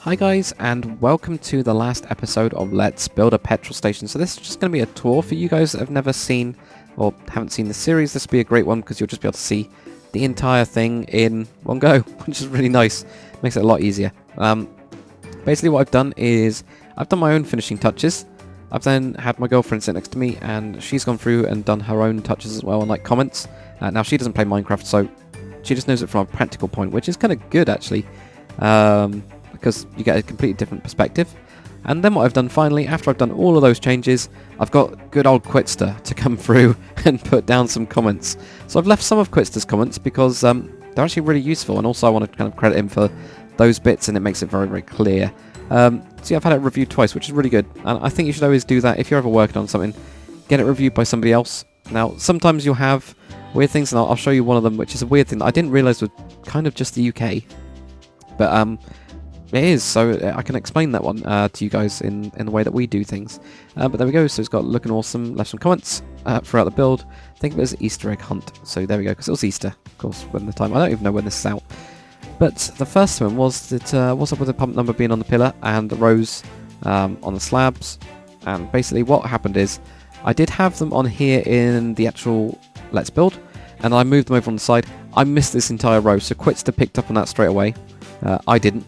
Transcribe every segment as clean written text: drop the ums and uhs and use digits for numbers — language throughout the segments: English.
Hi guys, and welcome to the last episode of Let's Build a Petrol Station. So this is just going to be a tour for you guys that have never seen or haven't seen the series. This will be a great one because you'll just be able to see the entire thing in one go, which is really nice. Makes it a lot easier. Basically what I've done is I've done my own finishing touches. I've then had my girlfriend sit next to me and she's gone through and done her own touches as well and like comments. Now she doesn't play Minecraft, so she just knows it from a practical point, which is kind of good actually. Because you get a completely different perspective. And then what I've done finally, after I've done all of those changes, I've got good old Quitster to come through and put down some comments. So I've left some of Quitster's comments because they're actually really useful, and also I want to kind of credit him for those bits, and it makes it very, very clear. So yeah, I've had it reviewed twice, which is really good, and I think you should always do that if you're ever working on something. Get it reviewed by somebody else. Now, sometimes you'll have weird things, and I'll show you one of them, which is a weird thing that I didn't realise was kind of just the UK. But it is, so I can explain that one to you guys in the way that we do things. But there we go, so it's got looking awesome, left some comments throughout the build. Think of it as an Easter egg hunt, so there we go, because it was Easter, of course, when the time, I don't even know when this is out. But the first one was that, what's up with the pump number being on the pillar and the rows on the slabs, and basically what happened is, I did have them on here in the actual Let's Build, and I moved them over on the side. I missed this entire row, so Quitster picked up on that straight away. I didn't,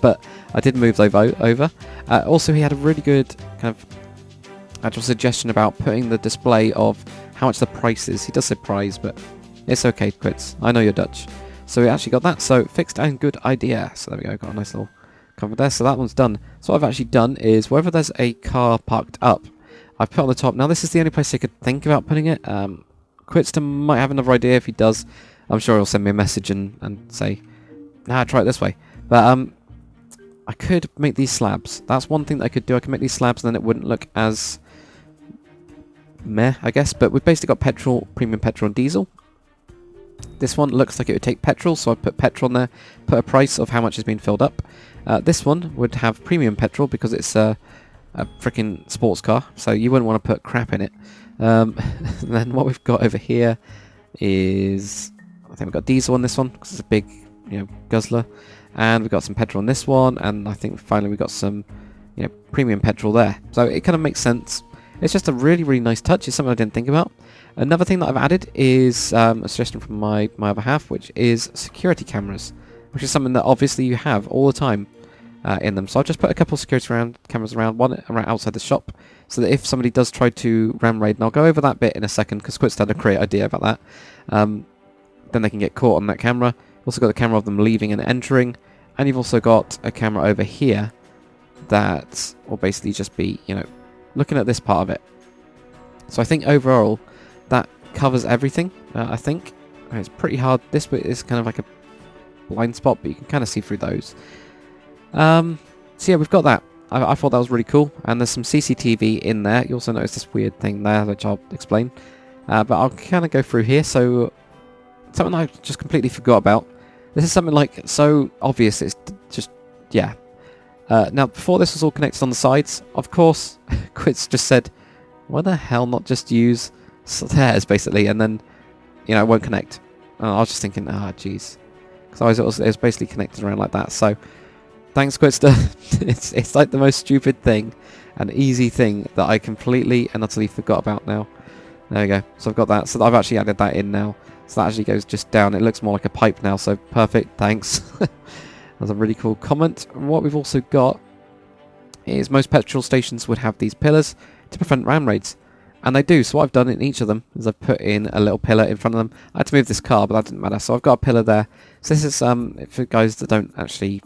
but I did move those over. Also, he had a really good kind of actual suggestion about putting the display of how much the price is. He does say price, but it's okay, Quits. I know you're Dutch. So we actually got that, so fixed and good idea. So there we go, got a nice little cover there. So that one's done. So what I've actually done is, wherever there's a car parked up, I've put on the top. Now this is the only place I could think about putting it. Quitster might have another idea. If he does, I'm sure he'll send me a message and say, nah, try it this way. But I could make these slabs. That's one thing that I could do. I can make these slabs and then it wouldn't look as meh, I guess. But we've basically got petrol, premium petrol and diesel. This one looks like it would take petrol, so I put petrol on there, put a price of how much is being filled up. This one would have premium petrol because it's a freaking sports car, so you wouldn't want to put crap in it. Then what we've got over here is, I think we've got diesel on this one because it's a big, guzzler, and we've got some petrol on this one, and I think finally we got some, premium petrol there. So it kind of makes sense. It's just a really, really nice touch. It's something I didn't think about. Another thing that I've added is a suggestion from my other half, which is security cameras, which is something that obviously you have all the time in them. So I've just put a couple of security cameras around, one around outside the shop, so that if somebody does try to ram raid, and I'll go over that bit in a second because Quit's had a great idea about that, then they can get caught on that camera. You've also got the camera of them leaving and entering, and you've also got a camera over here that will basically just be, looking at this part of it. So I think overall that covers everything. I think it's pretty hard. This bit is kind of like a blind spot, but you can kind of see through those. So yeah, we've got that. I thought that was really cool, and there's some CCTV in there. You also notice this weird thing there, which I'll explain. But I'll kind of go through here. So something I just completely forgot about. This is something like so obvious. It's just, yeah. Now, before this was all connected on the sides, of course, Quits just said, why the hell not just use stairs, basically, and then, it won't connect. And I was just thinking, jeez. Because it was basically connected around like that. So, thanks, Quitster. it's like the most stupid thing, and easy thing that I completely and utterly forgot about now. There we go. So I've got that. So I've actually added that in now. So that actually goes just down. It looks more like a pipe now, so perfect. Thanks. That's a really cool comment. And what we've also got is most petrol stations would have these pillars to prevent ram raids. And they do. So what I've done in each of them is I've put in a little pillar in front of them. I had to move this car, but that didn't matter. So I've got a pillar there. So this is, for guys that don't actually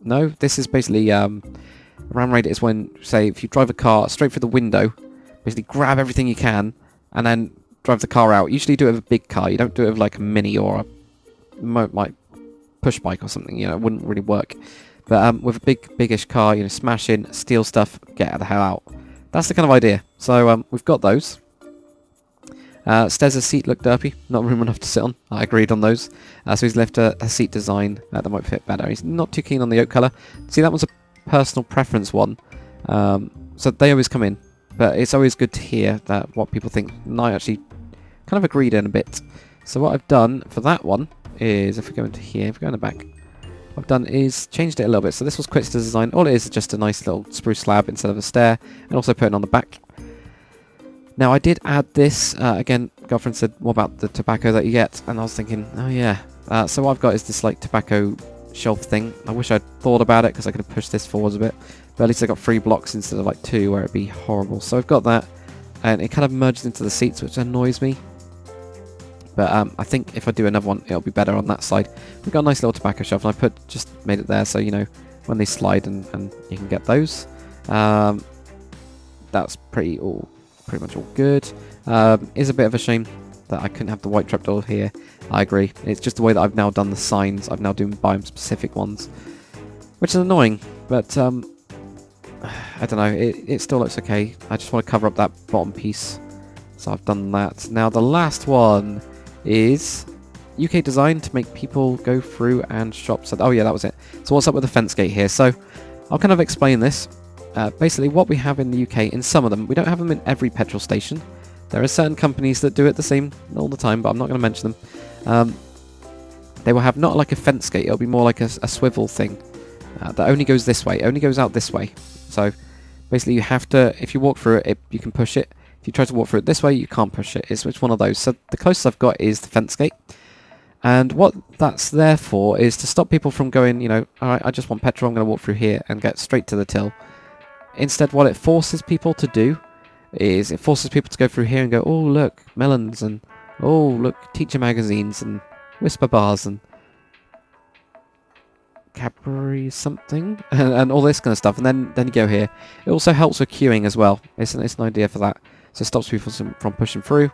know, this is basically, a ram raid is when, say, if you drive a car straight through the window, basically grab everything you can, and then drive the car out. Usually do it with a big car. You don't do it with like a mini or a like push bike or something. It wouldn't really work. But with a biggish car, smash in, steal stuff, get the hell out. That's the kind of idea. So we've got those. Stez's seat looked derpy, not room enough to sit on. I agreed on those. So he's left a seat design that might fit better. He's not too keen on the oak colour. See, that one's a personal preference one. So they always come in. But it's always good to hear that what people think. And I actually kind of agreed in a bit. So what I've done for that one is, if we go into here, if we go in the back, what I've done is changed it a little bit. So this was Quit's design. All it is just a nice little spruce slab instead of a stair, and also put it on the back. Now I did add this, again, girlfriend said, what about the tobacco that you get? And I was thinking, oh yeah. So what I've got is this like tobacco shelf thing. I wish I'd thought about it because I could have pushed this forwards a bit. But at least I got 3 blocks instead of like 2 where it'd be horrible. So I've got that, and it kind of merges into the seats, which annoys me. But I think if I do another one, it'll be better on that side. We've got a nice little tobacco shelf, and I just made it there so, you know, when they slide and you can get those. That's pretty much all good. Is a bit of a shame that I couldn't have the white trapdoor here. I agree. It's just the way that I've now done the signs. I've now doing biome specific ones, which is annoying, but I don't know. It still looks okay. I just want to cover up that bottom piece, so I've done that. Now the last one is UK design to make people go through and shop. So, oh yeah, that was it. So what's up with the fence gate here? So I'll kind of explain this. Basically what we have in the UK, in some of them, we don't have them in every petrol station. There are certain companies that do it the same all the time, but I'm not going to mention them. They will have not like a fence gate, it'll be more like a swivel thing that only goes this way, only goes out this way. So basically you have to, if you walk through it, you can push it. If you try to walk through it this way, you can't push it. It's one of those. So the closest I've got is the fence gate. And what that's there for is to stop people from going, you know, alright, I just want petrol, I'm going to walk through here and get straight to the till. Instead, what it forces people to do is it forces people to go through here and go, oh, look, melons, and oh, look, teacher magazines, and whisper bars, and Cadbury something, and all this kind of stuff. And then you go here. It also helps with queuing as well. It's an idea for that. So it stops people from pushing through.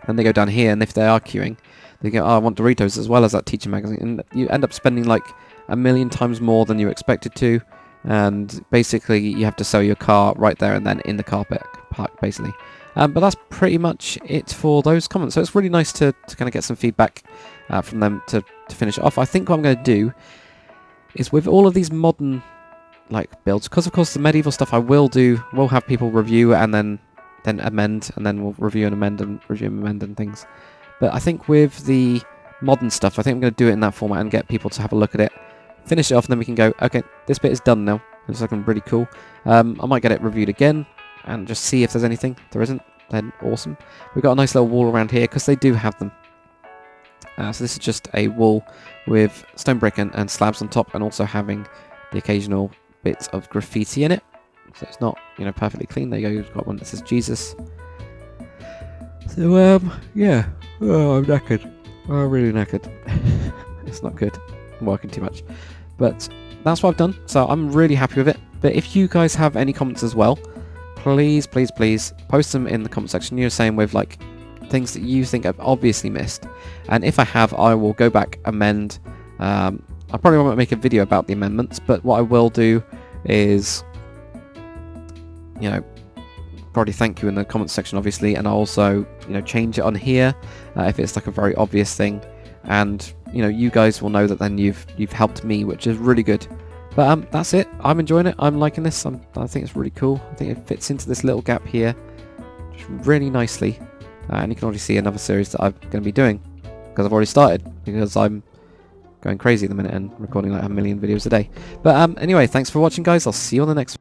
Then they go down here, and if they are queuing, they go, oh, I want Doritos as well as that teacher magazine. And you end up spending like 1,000,000 times more than you expected to. And basically you have to sell your car right there and then in the car park, basically. But that's pretty much it for those comments. So it's really nice to kind of get some feedback from them to finish it off. I think what I'm going to do is with all of these modern like builds, because of course the medieval stuff we'll have people review and then amend, and then we'll review and amend and review and amend and things. But I think with the modern stuff, I think I'm going to do it in that format and get people to have a look at it. Finish it off, and then we can go, okay, this bit is done now. It's looking really cool. I might get it reviewed again and just see if there's anything. If there isn't, then awesome. We've got a nice little wall around here because they do have them. So this is just a wall with stone brick and slabs on top, and also having the occasional bits of graffiti in it. So it's not, you know, perfectly clean. There you go. You've got one that says Jesus. So yeah. Oh, I'm knackered. Oh, I'm really knackered. It's not good. I'm working too much. But that's what I've done, so I'm really happy with it. But if you guys have any comments as well, please post them in the comment section. You're saying with like things that you think I've obviously missed, and if I have, I will go back, amend. I probably won't make a video about the amendments, but what I will do is, you know, probably thank you in the comment section obviously, and I'll also, you know, change it on here if it's like a very obvious thing. And you know, you guys will know that then you've helped me, which is really good. But that's it. I'm enjoying it. I'm liking this. I think it's really cool. I think it fits into this little gap here just really nicely. And you can already see another series that I'm going to be doing because I've already started, because I'm going crazy at the minute and recording like 1,000,000 videos a day. But anyway, thanks for watching, guys. I'll see you on the next one.